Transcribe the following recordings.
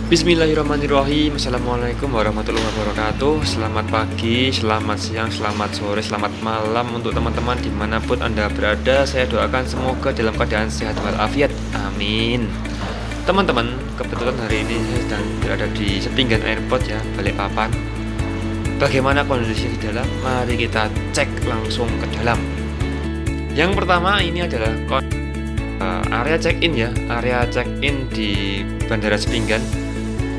Bismillahirrahmanirrahim. Assalamualaikum warahmatullahi wabarakatuh. Selamat pagi, selamat siang, selamat sore, selamat malam untuk teman-teman dimanapun Anda berada. Saya doakan semoga dalam keadaan sehat walafiat. Amin. Teman-teman, kebetulan hari ini saya sedang berada di Sepinggan Airport ya, Balikpapan. Bagaimana kondisi di dalam? Mari kita cek langsung ke dalam. Yang pertama ini adalah area check-in ya, area check-in di Bandara Sepinggan.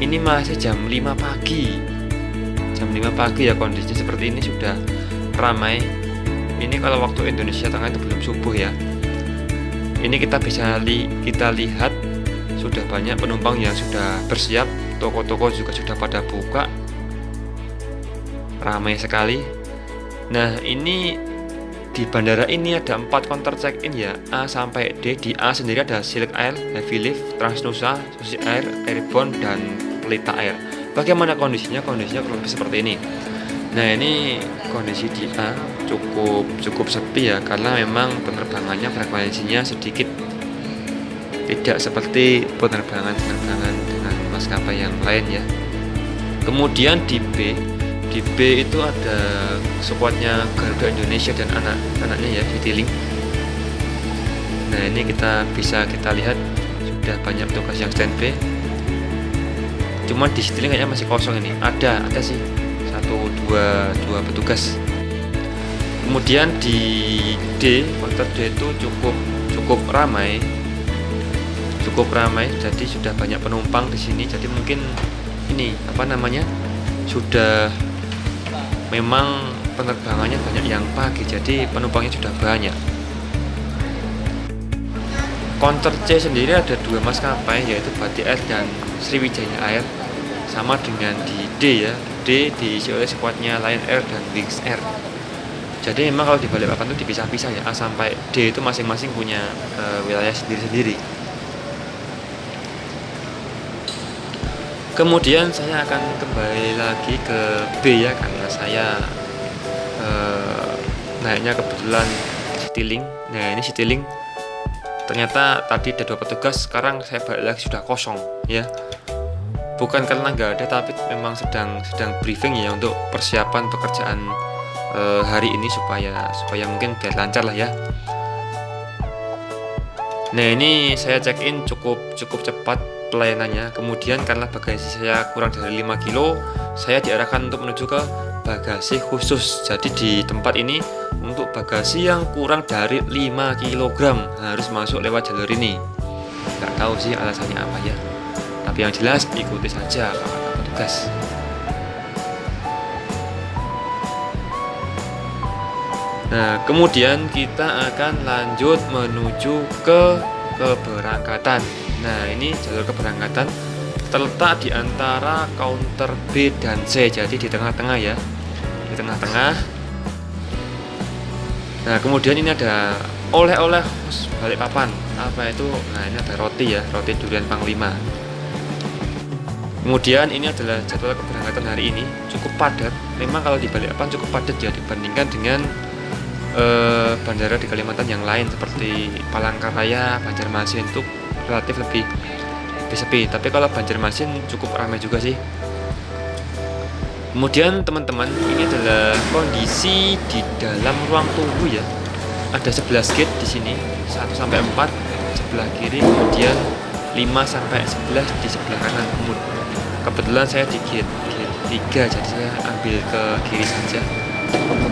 Ini masih jam 5 pagi. Jam 5 pagi ya, kondisinya seperti ini sudah ramai. Ini kalau waktu Indonesia Tengah itu belum subuh ya. Ini kita bisa kita lihat sudah banyak penumpang yang sudah bersiap. Toko-toko juga sudah pada buka. Ramai sekali. Nah, ini di bandara ini ada 4 counter check-in ya, A sampai D. Di A sendiri ada Silk Air, Heavy Lift, Transnusa, Susi Air, Airborne, dan Pelita Air. Bagaimana kondisinya? Kondisinya kurang lebih seperti ini. Nah, ini kondisi di A cukup sepi ya, karena memang penerbangannya frekuensinya sedikit tidak seperti penerbangan dengan maskapai yang lain ya. Kemudian di B itu ada squadnya Garuda Indonesia dan anak-anaknya ya, Citylink. Nah, ini bisa kita lihat sudah banyak petugas yang standby. Cuma di Citylink kayaknya masih kosong ini. Ada sih dua petugas. Kemudian di D, counter D itu cukup ramai. Jadi sudah banyak penumpang di sini. Jadi mungkin ini sudah memang penerbangannya banyak yang pagi, jadi penumpangnya sudah banyak. Counter C sendiri ada 2 maskapai, yaitu Batik Air dan Sriwijaya Air. Sama dengan di D ya, D diisi oleh squadnya Lion Air dan Wings Air. Jadi memang kalau di Balikpapan itu dipisah-pisah ya, A sampai D itu masing-masing punya wilayah sendiri-sendiri. Kemudian saya akan kembali lagi ke B ya, karena saya naiknya kebetulan Citylink. Nah, ini Citylink ternyata tadi ada 2 petugas, sekarang saya balik lagi sudah kosong ya. Bukan karena nggak ada, tapi memang sedang briefing ya untuk persiapan pekerjaan hari ini supaya mungkin biar lancar lah ya. Nah, ini saya check in cukup cepat pelayanannya. Kemudian karena bagasi saya kurang dari 5 kilo, saya diarahkan untuk menuju ke bagasi khusus. Jadi di tempat ini untuk bagasi yang kurang dari 5 kg harus masuk lewat jalur ini. Nggak tahu sih alasannya apa ya, tapi yang jelas ikuti saja kata petugas. Nah, kemudian kita akan lanjut menuju ke keberangkatan. Nah, ini jalur keberangkatan terletak di antara counter B dan C, jadi di tengah-tengah ya, di tengah-tengah. Nah, kemudian ini ada oleh-oleh khas Balikpapan. Apa itu? Nah, ini ada roti ya, roti durian Panglima. Kemudian ini adalah jadwal keberangkatan hari ini, cukup padat. Memang kalau di Balikpapan cukup padat ya dibandingkan dengan bandara di Kalimantan yang lain seperti Palangkaraya, Banjarmasin itu relatif lebih sepi. Tapi kalau Banjarmasin cukup ramai juga sih. Kemudian teman-teman, ini adalah kondisi di dalam ruang tunggu ya. Ada 11 gate di sini, 1 sampai 4 sebelah kiri, kemudian 5 sampai 11 di sebelah kanan. Kebetulan saya di gate 3, jadi saya ambil ke kiri saja.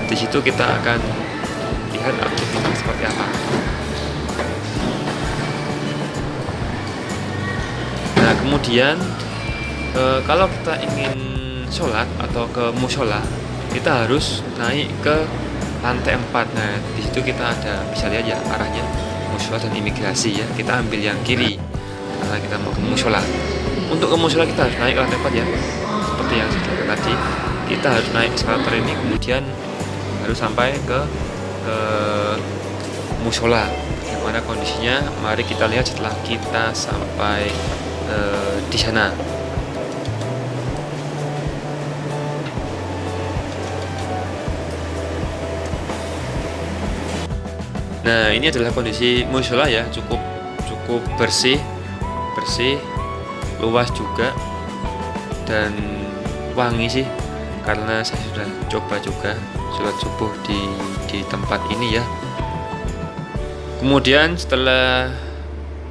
Di situ kita akan lihat aktivitas seperti apa. Nah, kemudian kalau kita ingin sholat atau ke musola, kita harus naik ke lantai 4. Nah, di situ kita bisa lihat ya arahnya musola dan imigrasi ya. Kita ambil yang kiri karena kita mau ke musola. Untuk ke musola kita harus naik ke lantai 4 ya. Seperti yang saya katakan tadi, kita harus naik eskalator ini, kemudian harus sampai ke musola. Bagaimana kondisinya? Mari kita lihat setelah kita sampai di sana. Nah, ini adalah kondisi musola ya, cukup bersih, luas juga. dan wangi sih, karena saya sudah coba juga sholat subuh di tempat ini ya. Kemudian setelah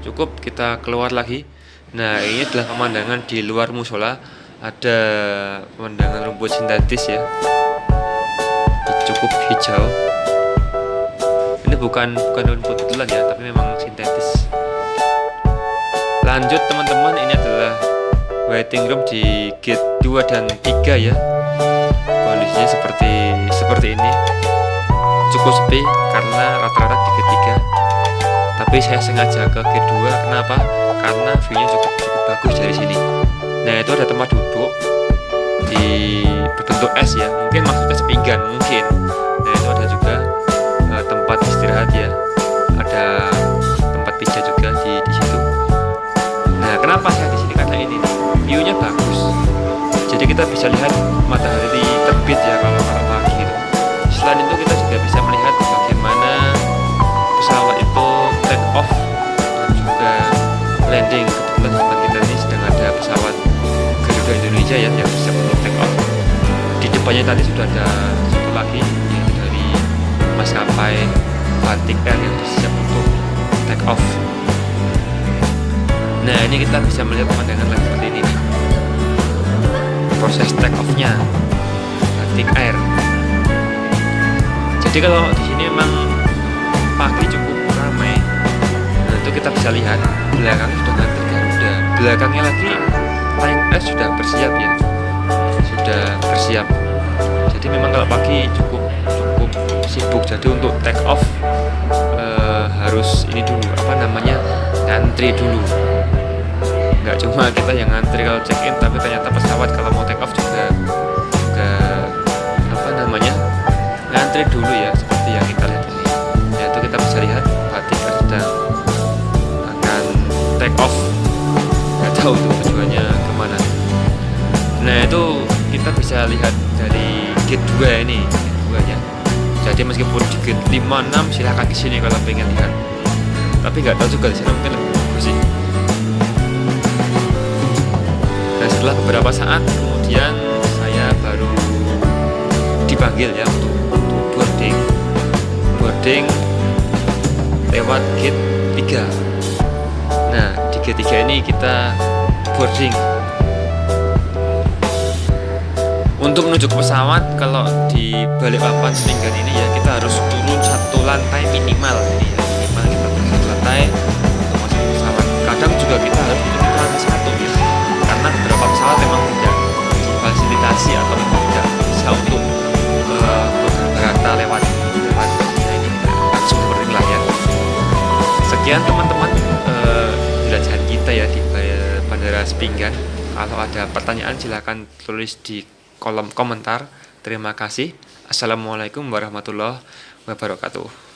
cukup kita keluar lagi. Nah, ini adalah pemandangan di luar musola. Ada pemandangan rumput sintetis ya, cukup hijau. Ini bukan rumput betulan ya, tapi memang sintetis. Lanjut teman-teman, ini adalah waiting room di gate 2 dan 3 ya. Kondisinya seperti ini. Cukup sepi karena rata-rata di gate 3. Tapi saya sengaja ke gate 2, kenapa? Karena view-nya cukup bagus dari sini. Nah, itu ada tempat duduk di berbentuk es ya, mungkin maksudnya sepinggan mungkin. Nah, itu ada juga tempat istirahat ya, ada tempat pijat juga di situ. Nah, kenapa saya di sini? Karena ini view-nya bagus, jadi kita bisa lihat matahari terbit ya kalau pagi itu. Selain itu kita juga bisa melihat bagaimana pesawat itu take off dan juga landing. Kebetulan di tempat kita ini sedang ada pesawat Garuda Indonesia ya yang siap untuk take off. Di depannya tadi sudah ada satu lagi yaitu dari maskapai Batik Air yang siap untuk take off. Nah, ini kita bisa melihat pemandangan lagi seperti ini nih. Proses take off-nya Batik Air. Jadi kalau di sini memang pagi cukup ramai. Nah, itu kita bisa lihat belakang sudah ngantri Garuda. Belakangnya lagi Lion Air sudah bersiap ya. Sudah bersiap. Jadi memang kalau pagi cukup sibuk. Jadi untuk take off harus ini dulu, ngantri dulu. Nggak cuma kita yang ngantri kalau check in, tapi ternyata pesawat kalau mau take off juga ngantri dulu ya, seperti yang kita lihat ini. Yaitu kita bisa lihat Batik Air sedang akan take off. Nggak tahu tuh tujuannya kemana. Nah, itu kita bisa lihat dari gate 2 ini, gate 2 ya. Jadi meskipun di gate 5, 6 silahkan kesini kalau pengen lihat. Tapi nggak tahu juga di sana mungkin lebih bagus sih. Nah, setelah beberapa saat kemudian saya baru dipanggil ya untuk boarding lewat gate 3. Nah, di gate 3 ini kita boarding. Untuk menuju ke pesawat, kalau di Balikpapan Sepinggan ini ya kita harus turun satu lantai minimal ini ya. Minimal kita turun satu lantai untuk masuk ke pesawat. Kadang juga kita harus turun ke lantai 1 ya. Karena beberapa pesawat memang tidak fasilitasi atau memang tidak bisa untuk berata lewat ini langsung boarding lah ya. Sekian teman-teman belajaran kita ya di Bandara Sepinggan. Kalau ada pertanyaan silahkan tulis di kolom komentar. Terima kasih. Assalamualaikum warahmatullahi wabarakatuh.